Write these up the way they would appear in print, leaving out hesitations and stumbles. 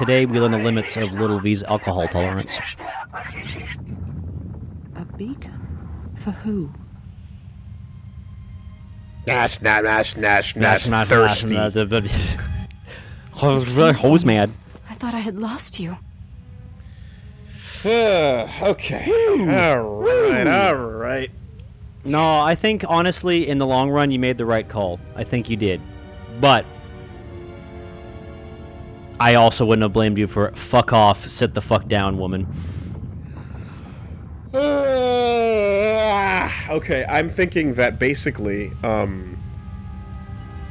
today we learn the limits of Little V's alcohol tolerance. A beacon? For who? Nash, thirsty. Hose mad. I thought I had lost you. Okay. All right. No, I think, honestly, in the long run, you made the right call. I think you did. But I also wouldn't have blamed you for fuck off, sit the fuck down, woman. Okay, I'm thinking that basically,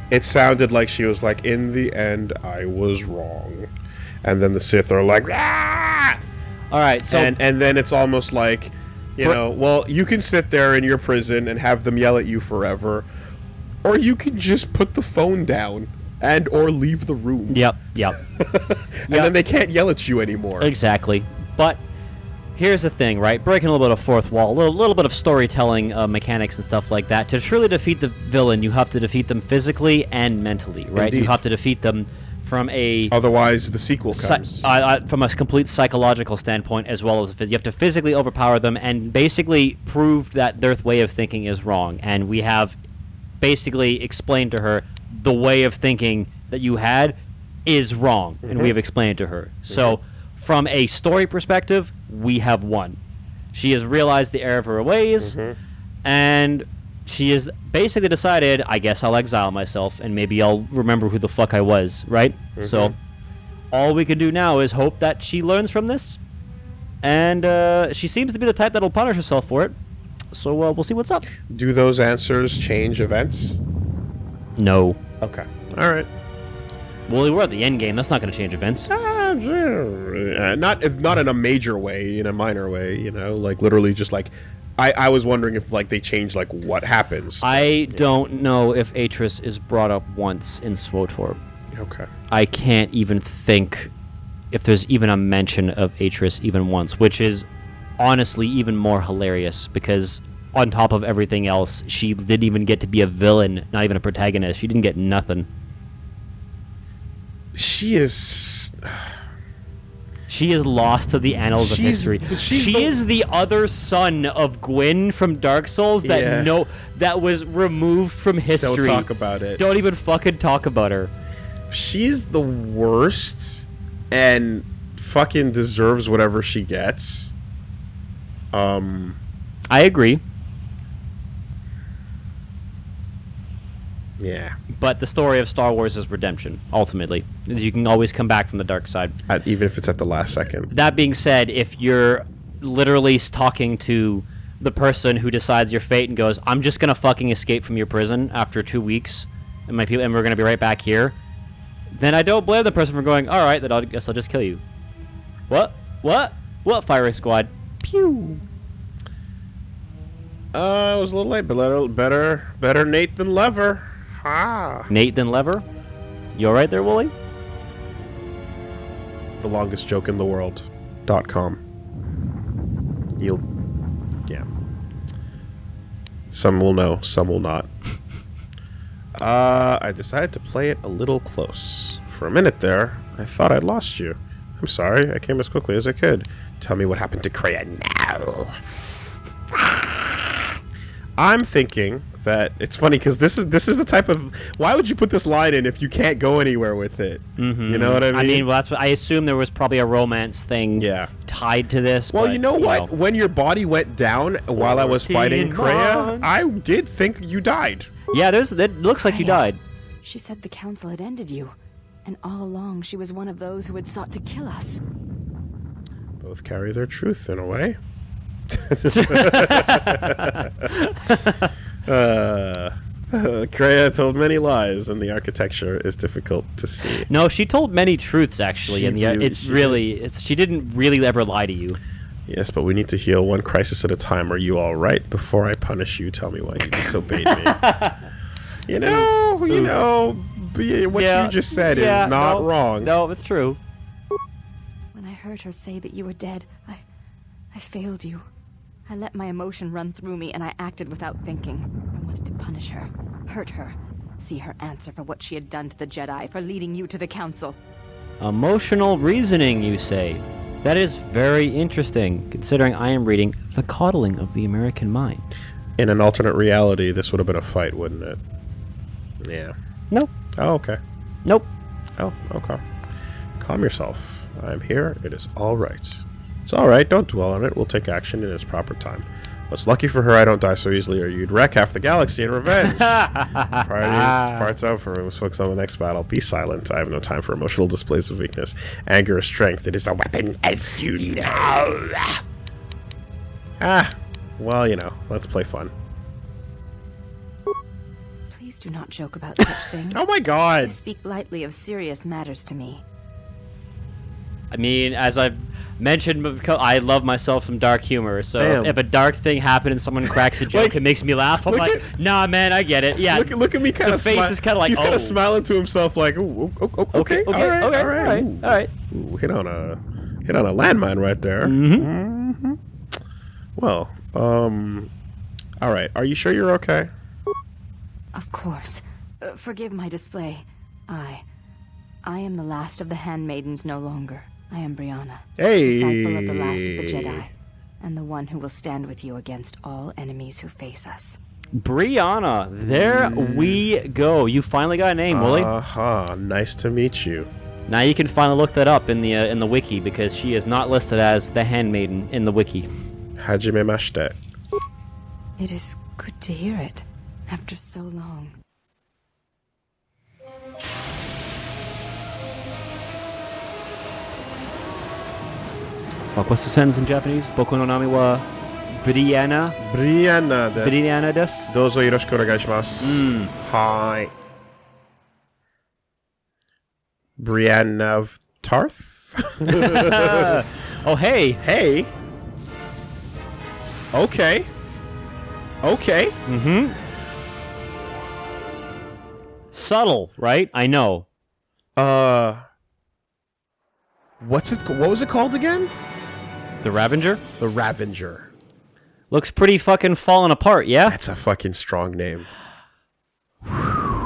it sounded like she was like, in the end, I was wrong. And then the Sith are like, ah! All right, so... And then it's almost like, you know, well, you can sit there in your prison and have them yell at you forever, or you can just put the phone down and or leave the room. Yep. And then they can't yell at you anymore. Exactly. But here's the thing, right? Breaking a little bit of fourth wall, a little bit of storytelling mechanics and stuff like that. To truly defeat the villain, you have to defeat them physically and mentally, right? Indeed. You have to defeat them from a... Otherwise, the sequel comes. From a complete psychological standpoint, as well as... You have to physically overpower them and basically prove that their way of thinking is wrong. And we have basically explained to her the way of thinking that you had is wrong. Mm-hmm. And we have explained it to her. So, from a story perspective, we have won. She has realized the error of her ways, and she has basically decided, I guess I'll exile myself, and maybe I'll remember who the fuck I was, right? So, all we can do now is hope that she learns from this, and she seems to be the type that'll punish herself for it. So, we'll see what's up. Do those answers change events? No. Okay. All right. Well, we're at the end game. That's not going to change events. Not in a major way, in a minor way, you know, like literally just like I was wondering if like they change like what happens. I don't know if Atris is brought up once in SWTOR. Okay. I can't even think if there's even a mention of Atris even once, which is honestly even more hilarious because on top of everything else, she didn't even get to be a villain, not even a protagonist. She didn't get nothing. She is lost to the annals of history. She is the other son of Gwyn from Dark Souls that was removed from history. Don't talk about it. Don't even fucking talk about her. She's the worst and fucking deserves whatever she gets. I agree. Yeah. But the story of Star Wars is redemption, ultimately. You can always come back from the dark side. Even if it's at the last second. That being said, if you're literally talking to the person who decides your fate and goes, I'm just going to fucking escape from your prison after 2 weeks, and we're going to be right back here, then I don't blame the person for going, all right, then I guess I'll just kill you. What? Firing squad? Pew! It was a little late, but better Nate than Lever. Ah. Nate than Lever? You alright there, Woolie? The longest joke in the world.com. Yeah. Some will know, some will not. I decided to play it a little close. For a minute there, I thought I'd lost you. I'm sorry, I came as quickly as I could. Tell me what happened to Kreia now. I'm thinking that it's funny because this is the type of, why would you put this line in if you can't go anywhere with it? You know what I mean? I mean, well, that's what I assume there was probably a romance thing tied to this. Well, but, you know what? When your body went down while I was fighting Kreia, I did think you died. Yeah, it looks like you died. She said the council had ended you, and all along she was one of those who had sought to kill us. Both carry their truth in a way. Kreia told many lies, and the architecture is difficult to see. No, she told many truths actually, she didn't really ever lie to you. Yes, but we need to heal one crisis at a time. Are you all right? Before I punish you, tell me why you disobeyed me. you know, what you just said is not wrong. No, it's true. When I heard her say that you were dead, I failed you. I let my emotion run through me, and I acted without thinking. I wanted to punish her, hurt her, see her answer for what she had done to the Jedi, for leading you to the Council. Emotional reasoning, you say? That is very interesting, considering I am reading The Coddling of the American Mind. In an alternate reality, this would have been a fight, wouldn't it? Yeah. Nope. Oh, okay. Nope. Oh, okay. Calm yourself. I'm here. It is all right. It's all right. Don't dwell on it. We'll take action in its proper time. What's lucky for her, I don't die so easily, or you'd wreck half the galaxy in revenge. Part's over. We must focus on the next battle. Be silent. I have no time for emotional displays of weakness. Anger is strength. It is a weapon, as you know. Well, you know. Let's play fun. Please do not joke about such things. Oh my You god! speak lightly of serious matters to me. I mean, as I've mentioned, I love myself some dark humor, so Damn. if a dark thing happened and someone cracks a joke, Like, it makes me laugh. I'm look like, at- nah, man, I get it. Yeah. Look at me kind of The face is kind of like, he's kind oh. of smiling to himself like, ooh, okay, all right. Ooh. all right. Ooh, hit on a landmine right there. Mm-hmm. Well, all right. Are you sure you're okay? Of course. Forgive my display. I am the last of the handmaidens no longer. I am Brianna, Hey. disciple of the last of the Jedi, and the one who will stand with you against all enemies who face us. Brianna, there we go. You finally got a name, Woolie. Nice to meet you. Now you can finally look that up in the wiki, because she is not listed as the handmaiden in the wiki. Hajime mashite. It is good to hear it after so long. Fuck, what's the sentence in Japanese? Boku no nami wa Brianna. Brianna desu. Brianna desu. Dozo yoroshiku onegai shimasu. Hi. Brianna of Tarth? Oh, hey. Hey. Okay. Okay. Subtle, right? I know. What was it called again? The Ravenger? The Ravenger. Looks pretty fucking falling apart, yeah? That's a fucking strong name.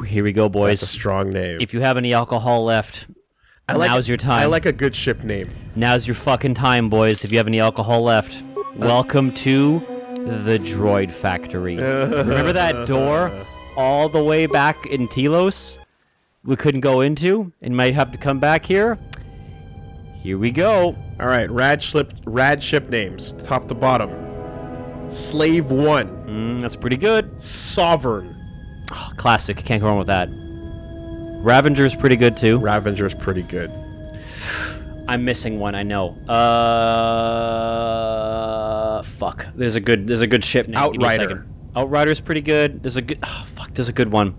Here we go, boys. That's a strong name. If you have any alcohol left, now's your time. I like a good ship name. Now's your fucking time, boys. If you have any alcohol left, welcome to the Droid Factory. Remember that door all the way back in Telos we couldn't go into and might have to come back here? Here we go. All right, rad ship names, top to bottom. Slave 1. That's pretty good. Sovereign. Oh, classic. Can't go wrong with that. Ravenger's pretty good too. Ravenger's pretty good. I'm missing one, I know. Fuck. There's a good ship name. Give me a Outrider. second. Outrider's pretty good. There's a good one.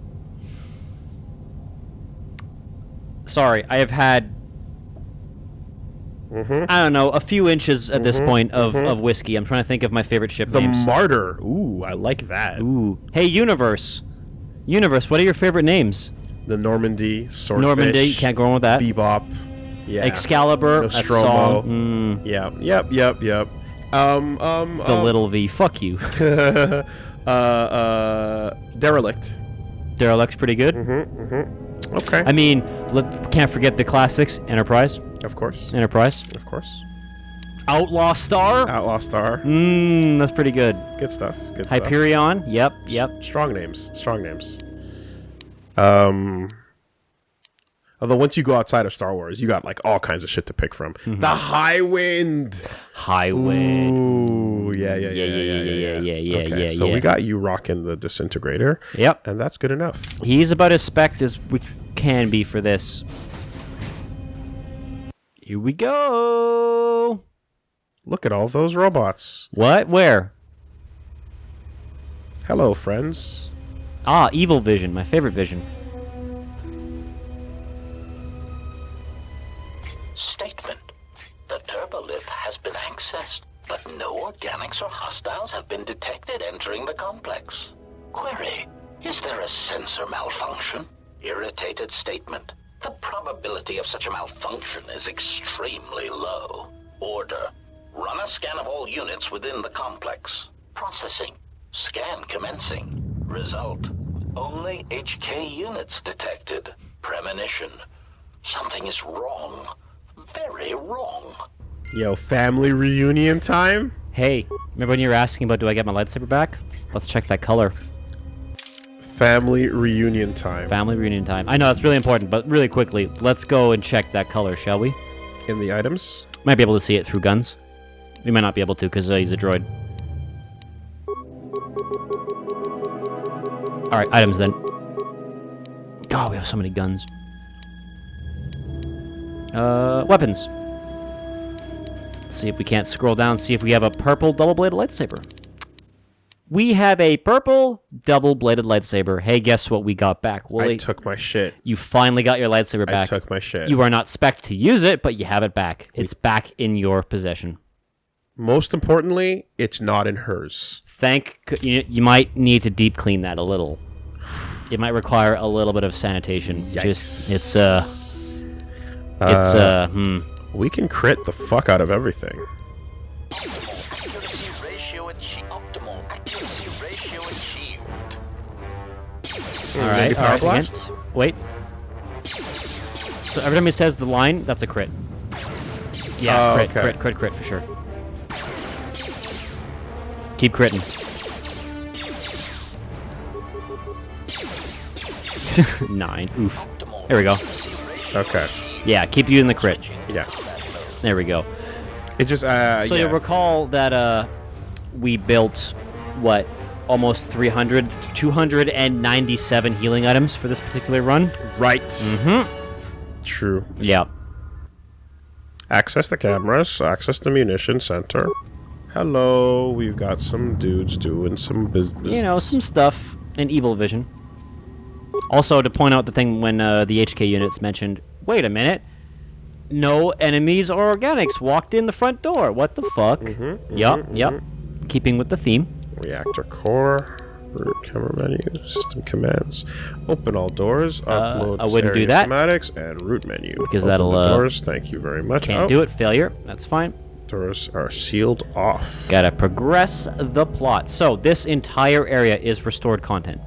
Sorry, I have had I don't know, a few inches at this point of whiskey. I'm trying to think of my favorite ship The names. Martyr. Ooh, I like that. Ooh. Hey, Universe. Universe, what are your favorite names? The Normandy, Swordfish. Normandy, can't go wrong with that. Bebop. Yeah. Excalibur, that's Nostromo. song. Yeah. Yep. The little V. Fuck you. Derelict. Derelict's pretty good. Okay. I mean, can't forget the classics. Enterprise. Of course. Enterprise. Of course. Outlaw Star. Outlaw Star. That's pretty good. Good stuff. Good stuff. Hyperion. Yep. Strong names. Although once you go outside of Star Wars, you got like all kinds of shit to pick from. The High Wind. Highwind. Ooh, yeah. Okay, so we got you rocking the Disintegrator. Yep. And that's good enough. He's about as spec'd as we can be for this. Here we go. Look at all those robots. What? Where? Hello, friends. Ah, Evil Vision. My favorite vision. Statement. The turbolith has been accessed, but no organics or hostiles have been detected entering the complex. Query. Is there a sensor malfunction? Irritated statement. The probability of such a malfunction is extremely low. Order. Run a scan of all units within the complex. Processing. Scan commencing. Result. Only HK units detected. Premonition. Something is wrong. Very wrong. Yo, family reunion time? Hey, remember when you were asking about do I get my lightsaber back? Let's check that color. Family reunion time. Family reunion time. I know, it's really important, but really quickly, let's go and check that color, shall we? In the items? Might be able to see it through guns. We might not be able to because he's a droid. Alright, items then. God, we have so many guns. Weapons. Let's see if we can't scroll down, see if we have a purple double-bladed lightsaber. We have a purple double-bladed lightsaber. Hey, guess what we got back, Woolie? I took my shit. You finally got your lightsaber back. I took my shit. You are not spec'd to use it, but you have it back. It's back in your possession. Most importantly, it's not in hers. You might need to deep clean that a little. It might require a little bit of sanitation. Yikes. We can crit the fuck out of everything. Alright, maybe power alright, blast? again. Wait. So every time he says the line, that's a crit. Yeah, crit for sure. Keep critting. 9. Oof. There we go. Okay. Yeah, keep using the crit. Yeah. There we go. It just, So you'll recall that we built, what, almost 297 healing items for this particular run? Right. Mm-hmm. True. Yeah. Access the cameras, access the munition center. Hello, we've got some dudes doing some business. You know, some stuff in Evil Vision. Also, to point out the thing when the HK units mentioned, wait a minute, no enemies or organics walked in the front door. What the fuck? Yep. Keeping with the theme. Reactor core, root camera menu, system commands, open all doors, upload I wouldn't do area that. schematics, and root menu. Because open that'll, the doors, thank you very much. Can't do it, failure. That's fine. Doors are sealed off. Gotta progress the plot. So, this entire area is restored content.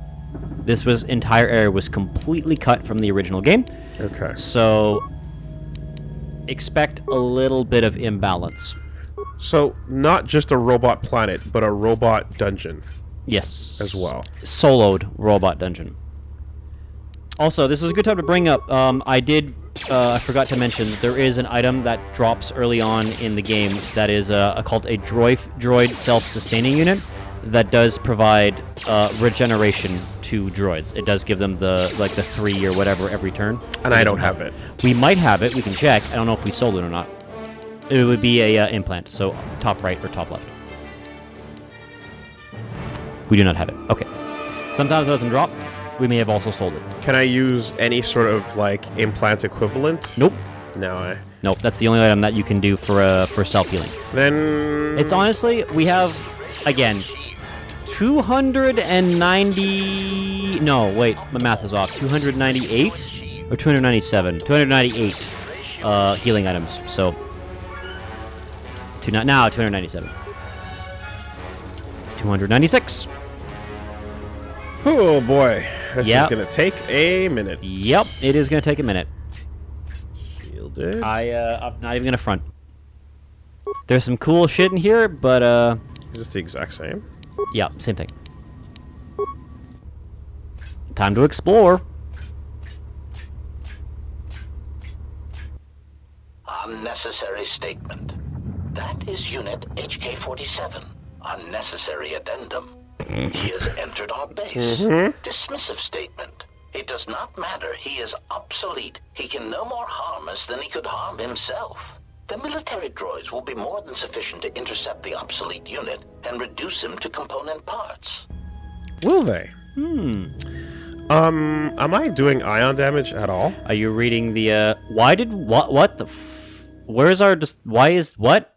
This entire area was completely cut from the original game. Okay. So, expect a little bit of imbalance. So, not just a robot planet, but a robot dungeon. Yes. As well. Soloed robot dungeon. Also, this is a good time to bring up, I forgot to mention that there is an item that drops early on in the game that is called a droid self-sustaining unit that does provide regeneration to droids. It does give them the 3 or whatever every turn. And I don't have it. We might have it. We can check. I don't know if we sold it or not. It would be a implant, so top right or top left. We do not have it. Okay. Sometimes it doesn't drop. We may have also sold it. Can I use any sort of, implant equivalent? Nope. No, Nope. That's the only item that you can do for self-healing. Then... It's honestly, we have, again, 290... No, wait. My math is off. 298? Or 297? 298 healing items, so... Now 297. 296. Oh boy, this is gonna take a minute. Yep, it is gonna take a minute. Shielded. I'm not even gonna front. There's some cool shit in here, but Is this the exact same? yeah, same thing. Time to explore. Unnecessary statement. That is Unit HK-47. Unnecessary addendum. He has entered our base. Dismissive statement. It does not matter. He is obsolete. He can no more harm us than he could harm himself. The military droids will be more than sufficient to intercept the obsolete unit and reduce him to component parts. Will they? Am I doing ion damage at all? Are you reading the what the where's our why is what?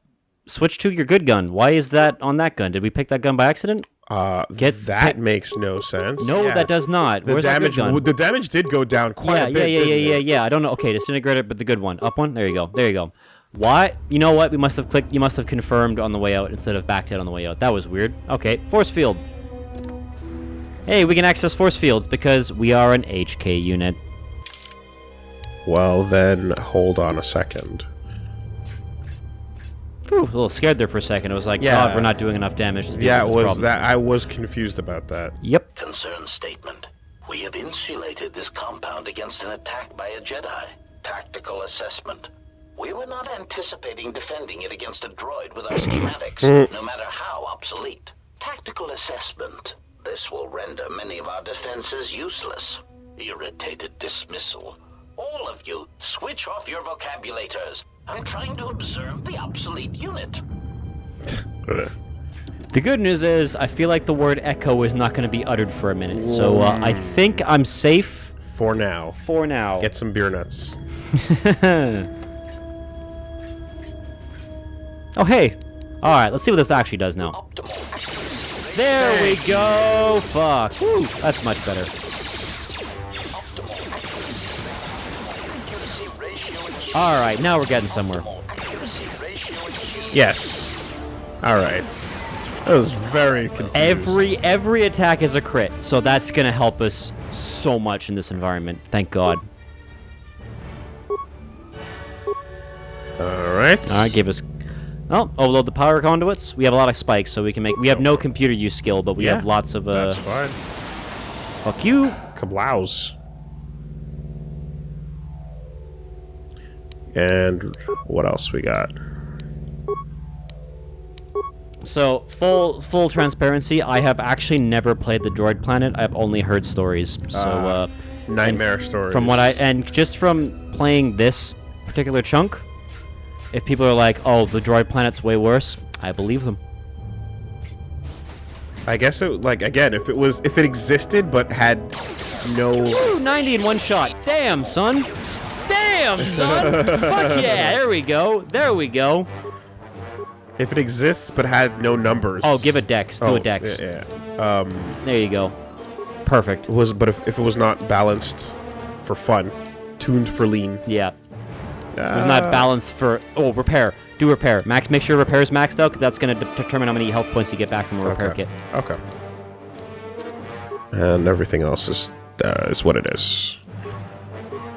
Switch to your good gun. Why is that on that gun? Did we pick that gun by accident? That makes no sense. No, Yeah. that does not. The Where's our good damage, gun? the damage did go down quite a bit. Yeah. I don't know. Okay, disintegrator, but the good one. Up one. There you go. Why? You know what? We must have clicked. You must have confirmed on the way out instead of backed out on the way out. That was weird. Okay, force field. Hey, we can access force fields because we are an HK unit. Well, then, hold on a second. Whew, a little scared there for a second. It was like, Yeah. God, we're not doing enough damage to deal Yeah, it with this was problem. that. I was confused about that. Yep. Concern statement. We have insulated this compound against an attack by a Jedi. Tactical assessment. We were not anticipating defending it against a droid with our schematics, no matter how obsolete. Tactical assessment. This will render many of our defenses useless. Irritated dismissal. All of you, switch off your vocabulators. I'm trying to observe the obsolete unit. The good news is, I feel like the word echo is not going to be uttered for a minute, so I think I'm safe For now. for now. Get some beer nuts. Oh, hey. All right, let's see what this actually does now. Optimal. There we go. Fuck. Woo, that's much better. All right, now we're getting somewhere. Yes. All right. That was very confused. Every attack is a crit, so that's gonna help us so much in this environment. Thank God. All right. All right, give us. Oh, overload the power conduits. We have a lot of spikes, so we can make. We have no computer use skill, but we have lots of. That's fine. Fuck you. Kablows. And what else we got? So full transparency, I have actually never played the Droid Planet. I've only heard stories. So Nightmare stories. from what just from playing this particular chunk, if people are like, "Oh, the Droid Planet's way worse," I believe them. I guess it if it existed but had no. Ooh, 90 in one shot. Damn, son. Damn, son. Fuck yeah. There we go. There we go. If it exists but had no numbers. Oh, give a dex. Do a dex. Yeah. There you go. Perfect. But if it was not balanced for fun, tuned for lean. Yeah. It was not balanced for... Oh, repair. Do repair. Make sure repair is maxed out, because that's going to determine how many health points you get back from a repair kit. Okay. And everything else is what it is.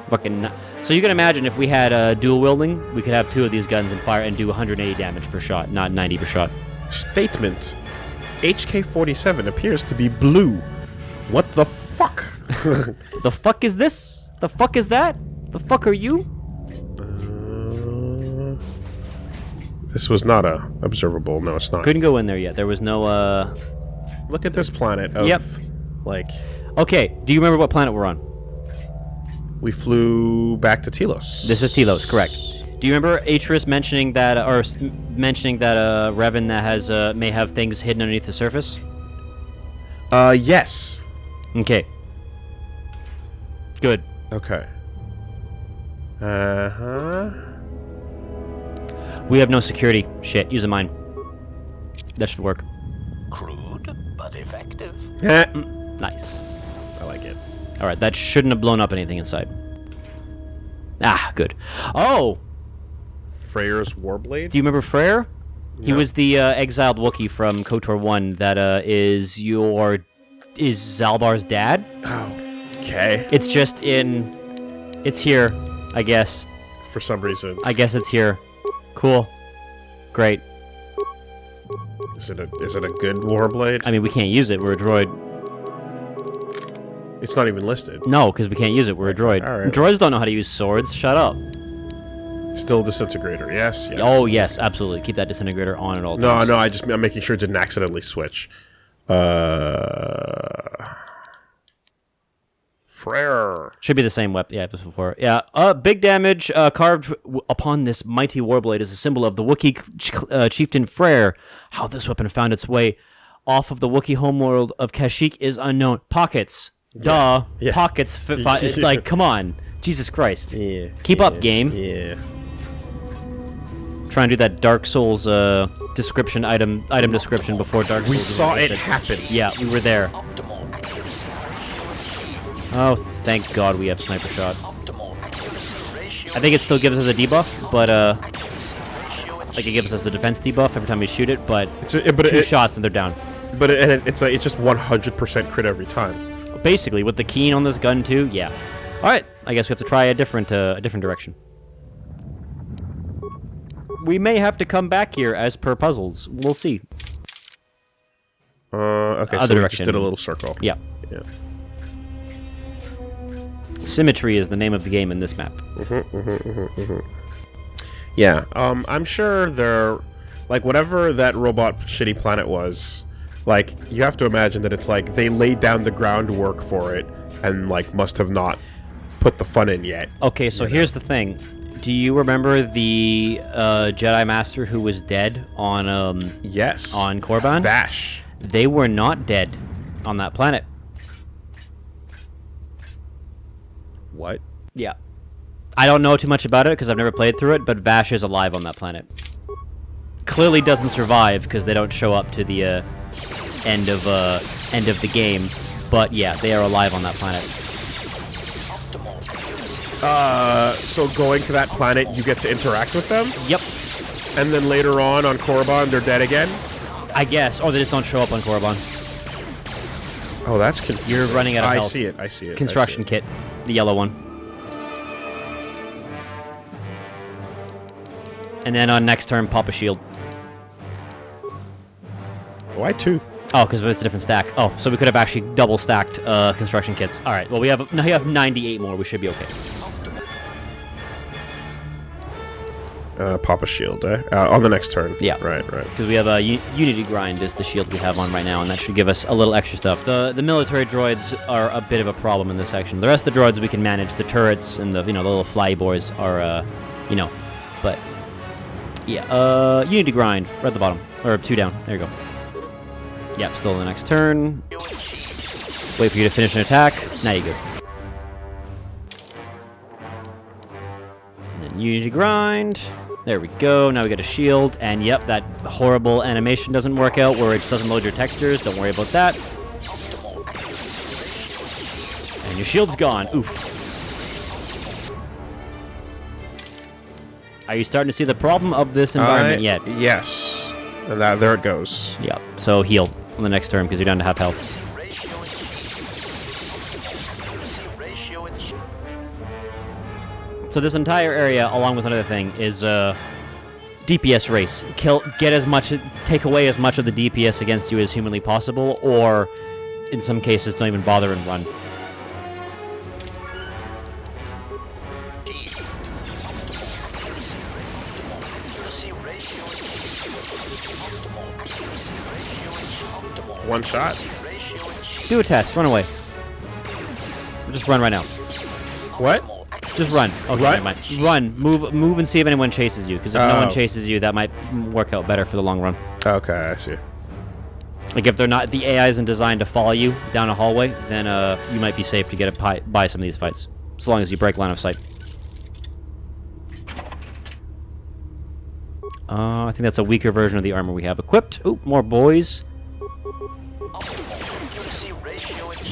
Fucking... So you can imagine if we had dual wielding, we could have two of these guns and fire and do 180 damage per shot, not 90 per shot. Statement. HK-47 appears to be blue. What the fuck? The fuck is this? The fuck is that? The fuck are you? This was not observable. No, it's not. Couldn't go in there yet. There was no, Look at this planet of, Yep. like... Okay, do you remember what planet we're on? We flew back to Telos. This is Telos, correct. Do you remember Atris mentioning that, Revan that has, may have things hidden underneath the surface? Yes. Okay. Good. Okay. Uh-huh. We have no security. Shit, use a mine. That should work. Crude, but effective. Nice. I like it. Alright, that shouldn't have blown up anything inside. Ah, good. Oh! Freyr's Warblade? Do you remember Freyr? He No. was the exiled Wookiee from KOTOR 1 that is Zalbar's dad. Oh, okay. It's just in... It's here, I guess. For some reason. I guess it's here. Cool. Great. Is it a good Warblade? I mean, we can't use it. We're a droid. It's not even listed. No, because we can't use it. We're a droid. All right. Droids don't know how to use swords. Shut up. Still disintegrator. Yes. Oh, yes, absolutely. Keep that disintegrator on at all times. No. I'm making sure it didn't accidentally switch. Freyr. Should be the same weapon. Yeah, just before. Yeah. Big damage. Carved upon this mighty warblade is a symbol of the Wookiee chieftain Freyr. How this weapon found its way off of the Wookiee homeworld of Kashyyyk is unknown. Pockets. Duh. Yeah. Pockets. Like, come on. Jesus Christ. Yeah. Keep up, game. Yeah. Try and do that Dark Souls description item description before Dark Souls. We was saw it listed. happen. Yeah, we were there. Optimal accuracy. Oh, thank God we have sniper shot. Optimal accuracy ratio. I think it still gives us a debuff, but like it gives us the defense debuff every time we shoot it. But two shots and they're down. But it's just 100% crit every time. Basically, with the keen on this gun too, yeah. All right, I guess we have to try a different direction. We may have to come back here as per puzzles. We'll see. Okay, Other so we direction. just did a little circle. Yeah. Yeah. Symmetry is the name of the game in this map. Yeah, I'm sure they're... Like, whatever that robot shitty planet was, like, you have to imagine that it's like they laid down the groundwork for it and, like, must have not put the fun in yet. Okay, so here's the thing. Do you remember the Jedi Master who was dead on Yes. on Korriban? Vash. They were not dead on that planet. What? Yeah. I don't know too much about it because I've never played through it, but Vash is alive on that planet. Clearly doesn't survive because they don't show up to the end of the game, but yeah, they are alive on that planet. So going to that planet, you get to interact with them? Yep. And then later on Korriban, they're dead again? I guess, or they just don't show up on Korriban. Oh, that's confusing. You're running out of health. I see it. Construction I see it. kit, the yellow one. And then on next turn, pop a shield. Why two? Oh, because it's a different stack. Oh, so we could have actually double stacked construction kits. All right. Well, we have 98 more. We should be okay. Pop a shield, on the next turn. Yeah. Right. Because we have a Unity Grind is the shield we have on right now, and that should give us a little extra stuff. The military droids are a bit of a problem in this section. The rest of the droids we can manage. The turrets and the the little fly boys are but yeah. Unity Grind right at the bottom or 2 down. There you go. Yep. Still in the next turn. Wait for you to finish an attack. Now you go. And then Unity Grind. There we go. Now we get a shield, and yep, that horrible animation doesn't work out where it just doesn't load your textures. Don't worry about that. And your shield's gone. Oof. Are you starting to see the problem of this environment yet? Yes. And there it goes. Yep. So heal on the next turn because you're down to half health. So this entire area, along with another thing, is DPS race. Take away as much of the DPS against you as humanly possible, or in some cases, don't even bother and run. One shot. Do a test. Run away. Just run right now. What? Just run. Okay, never mind. Run. Move and see if anyone chases you. Because if no one chases you, that might work out better for the long run. Okay, I see. Like if the AI isn't designed to follow you down a hallway, then you might be safe to get by some of these fights, as long as you break line of sight. I think that's a weaker version of the armor we have equipped. Ooh, more boys.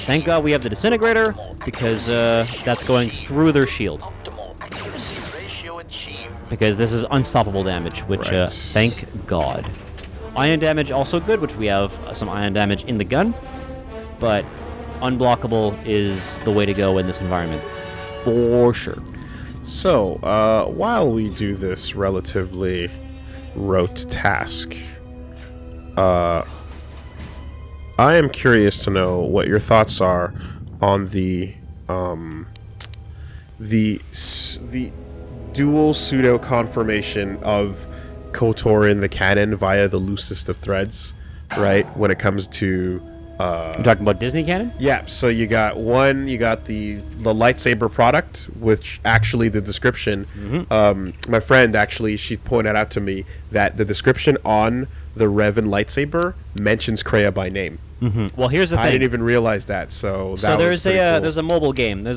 Thank God we have the disintegrator, because that's going through their shield. Because this is unstoppable damage, which thank God. Ion damage also good, which we have some ion damage in the gun, but unblockable is the way to go in this environment, for sure. So, while we do this relatively rote task, I am curious to know what your thoughts are on the dual pseudo confirmation of KOTOR in the canon via the loosest of threads, right? When it comes to You're talking about Disney canon? yeah, so you got the lightsaber product, which actually the description, my friend actually, she pointed out to me that the description on the Revan lightsaber mentions Kreia by name. Well, here's the thing. I didn't even realize that, so that there's was pretty cool. there's a mobile game. I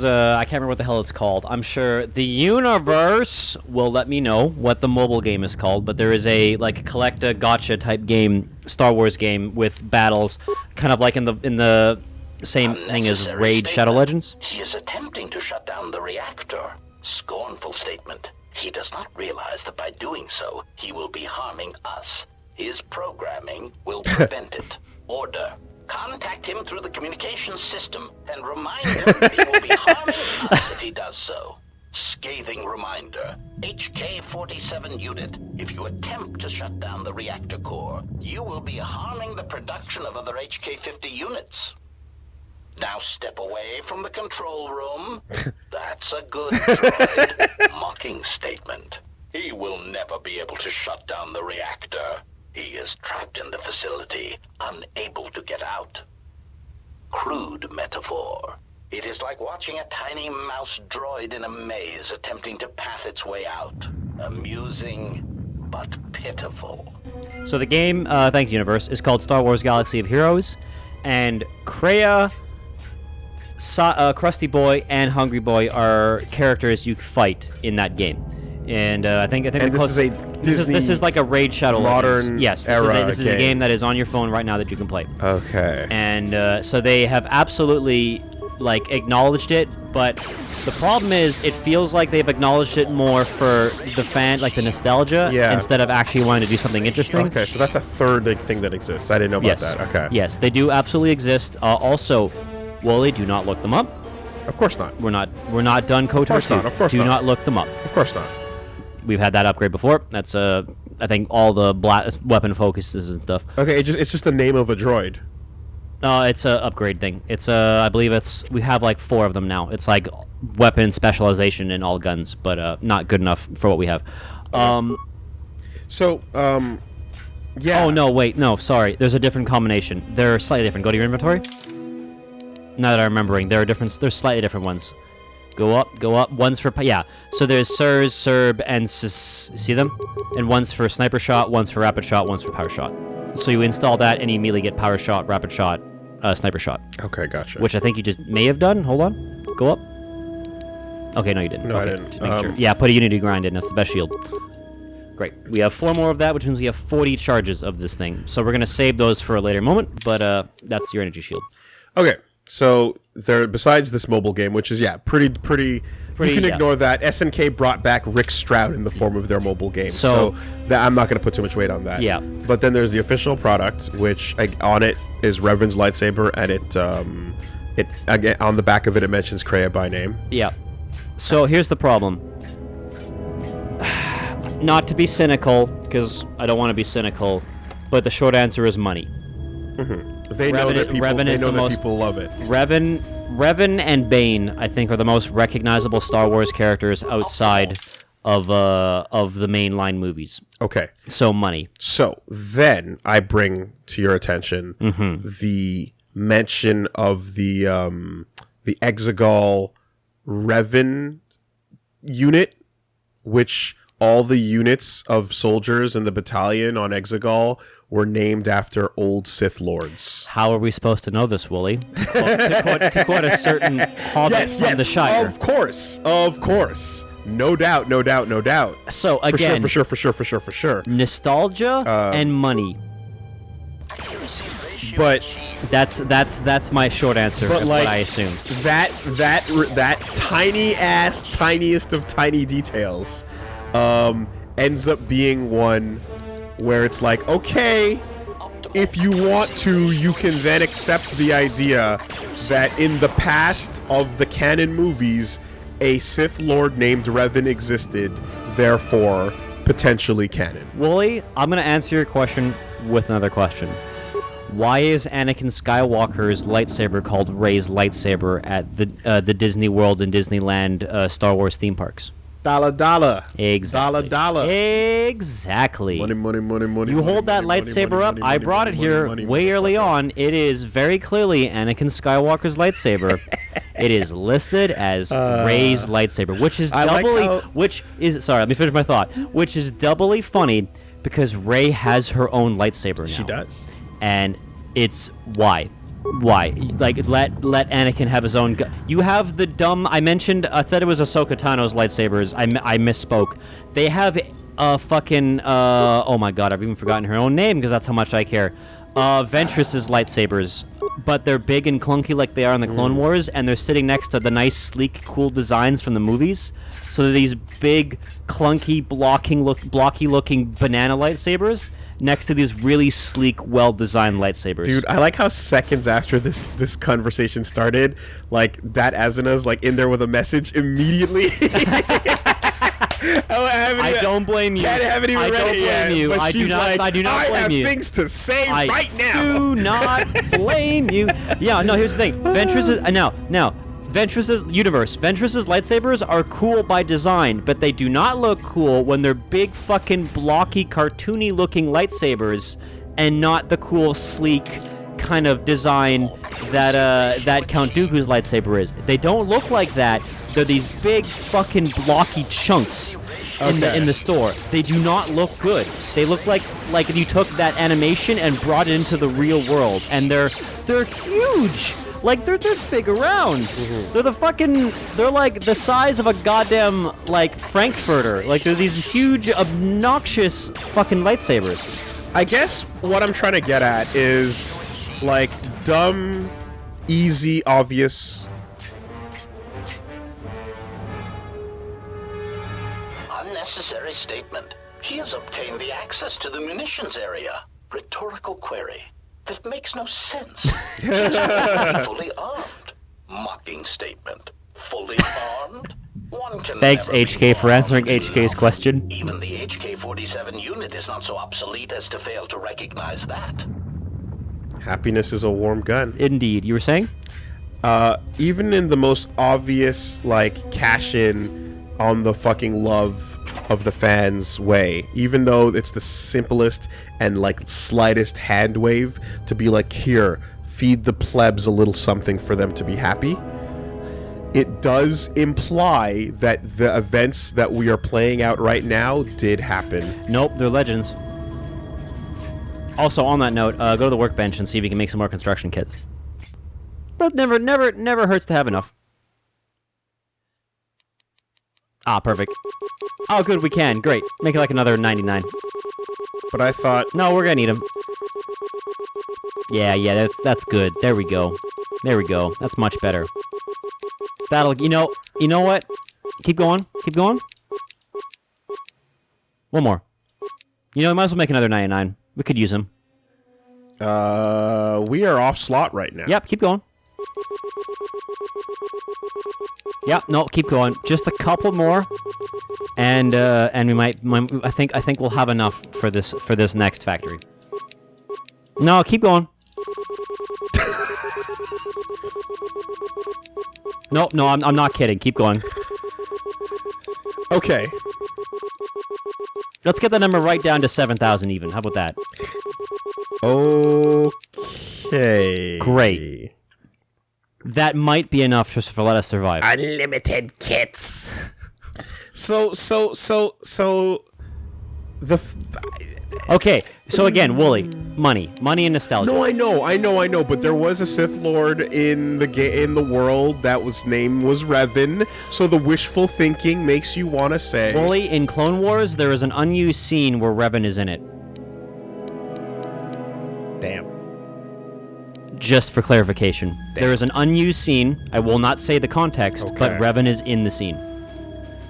can't remember what the hell it's called. I'm sure the universe will let me know what the mobile game is called, but there is a collect a gotcha type game, Star Wars game with battles, kind of like in the same thing as Raid Shadow Legends. He is attempting to shut down the reactor. Scornful statement. He does not realize that by doing so, he will be harming us. His programming will prevent it. Order. Contact him through the communications system and remind him that he will be harming us if he does so. Scathing reminder. HK-47 unit, if you attempt to shut down the reactor core, you will be harming the production of other HK-50 units. Now step away from the control room. That's a good droid. Mocking statement. He will never be able to shut down the reactor. He is trapped in the facility, unable to get out. Crude metaphor. It is like watching a tiny mouse droid in a maze attempting to path its way out. Amusing, but pitiful. So the game, thanks Universe, is called Star Wars Galaxy of Heroes, and Kreia, Krusty Boy, and Hungry Boy are characters you fight in that game. And I think And this is a Disney this is like a Raid Shadow modern Legends. Yes, era this is a game that is on your phone right now that you can play. Okay. And so they have absolutely like acknowledged it, but the problem is it feels like they've acknowledged it more for the fan, like the nostalgia, instead of actually wanting to do something interesting. Okay, so that's a third big thing that exists. I didn't know about that. Okay. Yes, they do absolutely exist. Also, Woolie, do not look them up. Of course not. We're not done KOTOR. Of course not. Of course do not. not look them up. Of course not. We've had that upgrade before. That's I think all the weapon focuses and stuff. Okay, it's just the name of a droid. It's a upgrade thing. It's I believe we have like 4 of them now. It's like weapon specialization in all guns, but not good enough for what we have. Yeah. Oh no, wait, no, sorry. There's a different combination. They're slightly different. Go to your inventory. Now that I'm remembering, there's slightly different ones. Go up. One's for So there's Sirs, Serb, and see them? And one's for sniper shot, one's for rapid shot, one's for power shot. So you install that and you immediately get power shot, rapid shot, sniper shot. Okay, gotcha. Which I think you just may have done. Hold on. Go up. Okay, no, you didn't. No, okay, I didn't. Just make sure. Yeah, put a unity grind in. That's the best shield. Great. We have 4 more of that, which means we have 40 charges of this thing. So we're gonna save those for a later moment. But that's your energy shield. Okay. So there, besides this mobile game, which is pretty. You can ignore that. SNK brought back Rick Stroud in the form of their mobile game, so that I'm not going to put too much weight on that. Yeah. But then there's the official product, which on it is Revan's lightsaber, and it again on the back of it mentions Kreia by name. Yeah. So here's the problem. Not to be cynical, because I don't want to be cynical, but the short answer is money. They know that people love it. Revan and Bane, I think, are the most recognizable Star Wars characters outside of the mainline movies. Okay. So money. So then I bring to your attention the mention of the Exegol Revan unit, which all the units of soldiers in the battalion on Exegol were named after old Sith lords. How are we supposed to know this, Woolie? To quote a certain hobbit from the Shire. Of course. No doubt. So again, for sure. Nostalgia and money. But that's my short answer. But what I assume. That tiniest of tiny details ends up being one where it's like, okay, if you want to, you can then accept the idea that in the past of the canon movies, a Sith Lord named Revan existed, therefore potentially canon. Woolie, I'm going to answer your question with another question. Why is Anakin Skywalker's lightsaber called Rey's lightsaber at the Disney World and Disneyland Star Wars theme parks? Dollar. Exactly. Dollar. Exactly. Money. You hold that lightsaber up. I brought it here way early on. It is very clearly Anakin Skywalker's lightsaber. It is listed as Rey's lightsaber, which is sorry, let me finish my thought. Which is doubly funny because Rey has her own lightsaber now. She does. And it's why? Like, let Anakin have his own gun. You have the dumb... I said it was Ahsoka Tano's lightsabers. I misspoke. They have a fucking... oh my god, I've even forgotten her own name because that's how much I care. Ventress's lightsabers but they're big and clunky like they are in the Clone Wars, and they're sitting next to the nice, sleek, cool designs from the movies. So they're these big, clunky, blocky-looking banana lightsabers next to these really sleek, well-designed lightsabers. Dude, I like how seconds after this conversation started, like, DatAsuna's, like, in there with a message immediately. I don't blame you. Can't have it even I read don't it yet, blame you. but I she's do not. like, I do not blame you. I have things to say right now. I do not blame you. Yeah, no. Here's the thing. Ventress's now. Ventress's universe. Ventress's lightsabers are cool by design, but they do not look cool when they're big, fucking blocky, cartoony-looking lightsabers, and not the cool, sleek kind of design that Count Dooku's lightsaber is. They don't look like that. They're these big fucking blocky chunks in the store. They do not look good. They look like you took that animation and brought it into the real world, and they're huge. Like, they're this big around. They're like the size of a goddamn, like, Frankfurter. Like, they're these huge, obnoxious fucking lightsabers. I guess what I'm trying to get at is, like, dumb, easy, obvious. Unnecessary statement. He has obtained the access to the munitions area. Rhetorical query. That makes no sense. He is fully armed. Mocking statement. Fully armed? One can Thanks, never be HK, for more answering armed HK's than question. Even the HK-47 unit is not so obsolete as to fail to recognize that. Happiness is a warm gun. Indeed. You were saying? Even in the most obvious, like, cash-in on the fucking love of the fans way, even though it's the simplest and, like, slightest hand wave to be like, here, feed the plebs a little something for them to be happy, it does imply that the events that we are playing out right now did happen. Nope, they're legends. Also, on that note, go to the workbench and see if you can make some more construction kits. But never hurts to have enough. Ah, perfect. Oh, good, we can. Great. Make it like another 99. But I thought... No, we're gonna need them. Yeah, that's good. There we go. That's much better. That'll... You know what? Keep going. One more. We might as well make another 99. We could use them. We are off slot right now. Yep, keep going. Yep, no, keep going. Just a couple more, and we might. I think we'll have enough for this next factory. No, keep going. No, I'm not kidding. Keep going. Okay. Let's get the number right down to 7,000 even. How about that? Okay. Great. That might be enough just for let us survive. Unlimited kits. Okay, so again, Woolie, money and nostalgia. No, I know, but there was a Sith Lord in the world that name was Revan, so the wishful thinking makes you want to say... Woolie, in Clone Wars, there is an unused scene where Revan is in it. Damn. Just for clarification. There is an unused scene, I will not say the context, but Okay. Revan is in the scene.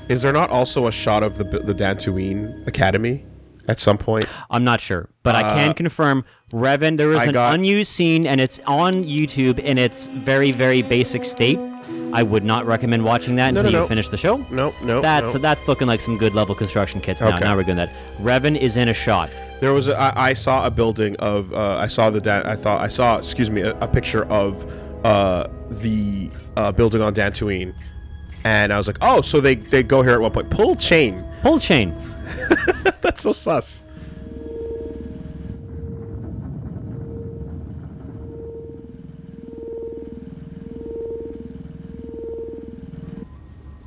Is there not also a shot of the Dantooine Academy at some point? I'm not sure, but I can confirm Revan, there is an unused scene, and it's on YouTube in its very, very basic state. I would not recommend watching that until you finish the show. No. That's looking like some good level construction kits now. Okay. Now we're doing that. Revan is in a shot. There was I saw a building of a picture of the building on Dantooine, and I was like, oh, so they go here at one point. Pull chain. That's so sus.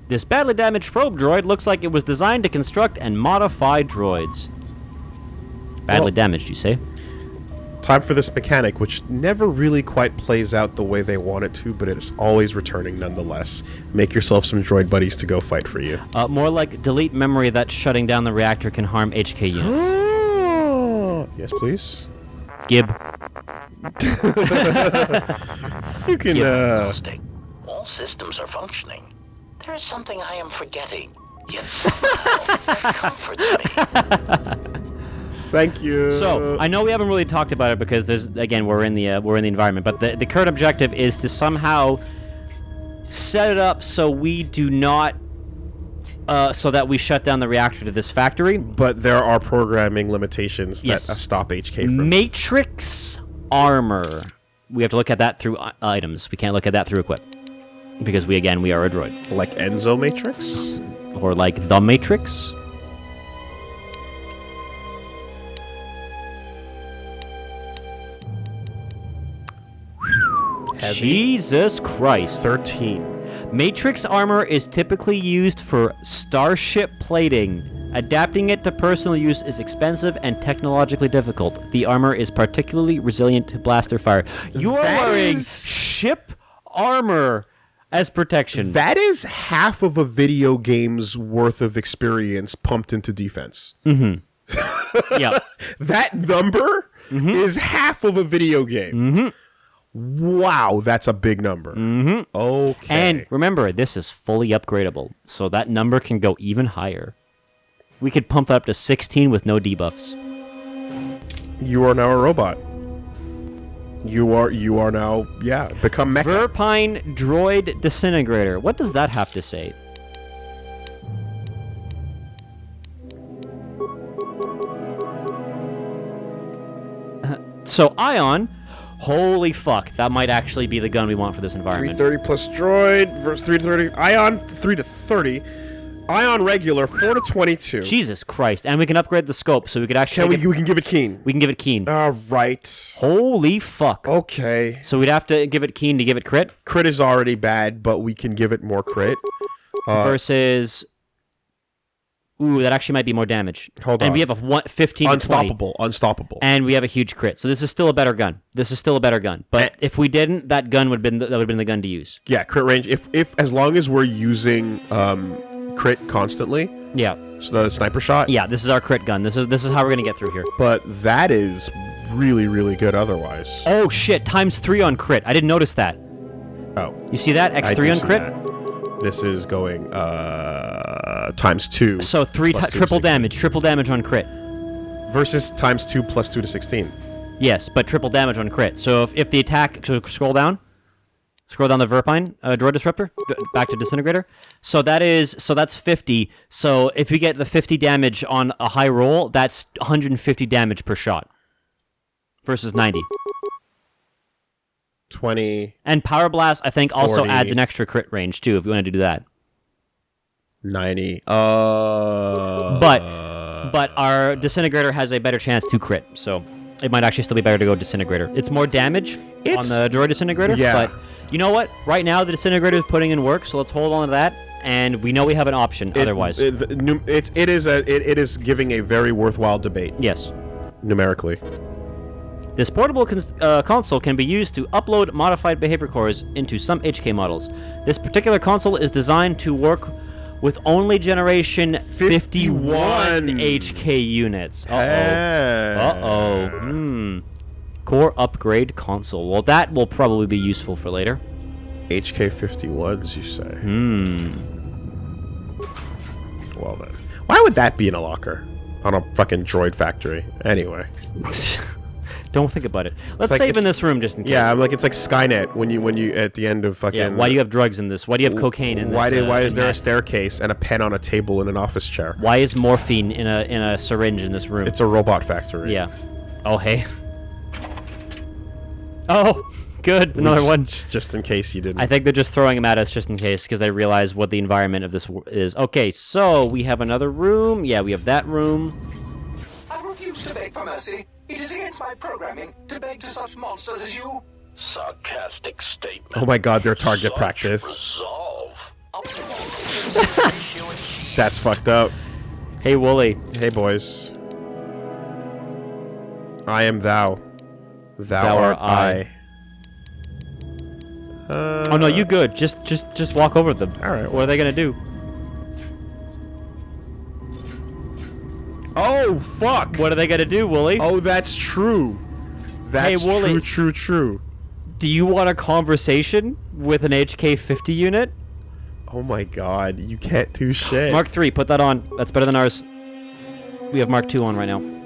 This badly damaged probe droid looks like it was designed to construct and modify droids. Badly damaged, you say? Time for this mechanic, which never really quite plays out the way they want it to, but it is always returning nonetheless. Make yourself some droid buddies to go fight for you. More like delete memory that shutting down the reactor can harm HK units. Yes, please. Gib. You can, Diagnostic. All systems are functioning. There is something I am forgetting. Yet somehow it comforts me. Thank you. So I know we haven't really talked about it because we're in the environment, but the current objective is to somehow set it up so we do not. So that we shut down the reactor to this factory. But there are programming limitations that Yes. stop HK from... Matrix armor. We have to look at that through items. We can't look at that through equip. Because we are a droid. Like Enzo Matrix? Or like the Matrix. Heavy. Jesus Christ. 13. Matrix armor is typically used for starship plating. Adapting it to personal use is expensive and technologically difficult. The armor is particularly resilient to blaster fire. You are wearing ship armor as protection. That is half of a video game's worth of experience pumped into defense. Yeah. That number is half of a video game. Wow, that's a big number. Okay. And remember, this is fully upgradable, so that number can go even higher. We could pump that up to 16 with no debuffs. You are now a robot. You are now, become mecha. Verpine Droid Disintegrator. What does that have to say? So, Ion, holy fuck, that might actually be the gun we want for this environment. 330 plus droid versus 330. Ion 3 to 30. Ion regular 4 to 22. Jesus Christ. And we can upgrade the scope, so we could actually... We can give it keen. We can give it keen. Right. Holy fuck. Okay. So we'd have to give it keen to give it crit? Crit is already bad, but we can give it more crit. Versus... Ooh, that actually might be more damage. Hold on. And we have a 15 Unstoppable. to 20. Unstoppable. And we have a huge crit. So this is still a better gun. But if we didn't, that gun would have been the gun to use. Yeah, crit range. If as long as we're using crit constantly. Yeah. So the sniper shot. Yeah, this is our crit gun. This is how we're gonna get through here. But that is really, really good otherwise. Oh shit, ×3 on crit. I didn't notice that. Oh. You see that? I X3 do on see crit? that. This is going ×2. So triple damage on crit. Versus ×2 plus 2 to 16. Yes, but triple damage on crit. So if the attack, so scroll down the Verpine Droid Disruptor, back to Disintegrator. So that's 50. So if we get the 50 damage on a high roll, that's 150 damage per shot. Versus 90. 20. And Power Blast, I think, also 40. adds an extra crit range too, if you want to do that. 90. But our Disintegrator has a better chance to crit, so it might actually still be better to go Disintegrator. It's more damage on the Droid Disintegrator, but you know what? Right now, the Disintegrator is putting in work, so let's hold on to that, and we know we have an option otherwise. It is giving a very worthwhile debate. Yes. Numerically. This portable console can be used to upload modified behavior cores into some HK models. This particular console is designed to work with only generation 51 HK units. Core upgrade console. Well, that will probably be useful for later. HK 51s, you say? Well then. Why would that be in a locker? On a fucking droid factory? Anyway. Don't think about it. Let's save in this room just in case. Yeah, I'm like, it's like Skynet when you at the end of fucking... Yeah, why do you have drugs in this? Why do you have cocaine in this? Why is there a staircase and a pen on a table in an office chair? Why is morphine in a syringe in this room? It's a robot factory. Yeah. Oh, hey. Oh, good. Another one. Just in case you didn't. I think they're just throwing them at us just in case because they realize what the environment of this is. Okay, so we have another room. Yeah, we have that room. I refuse to beg for mercy. It is against my programming to beg to such monsters as you. Sarcastic statement. Oh my god, their target Such practice. Resolve. That's fucked up. Hey, Woolie. Hey, boys. I am thou. Thou art I. Oh no, you good. Just walk over them. All right. What are they gonna do? Oh, fuck! What are they gonna do, Woolie? Oh, that's true. That's hey, Woolie, true. do you want a conversation with an HK-50 unit? Oh my god, you can't do shit. Mark 3, put that on. That's better than ours. We have Mark 2 on right now.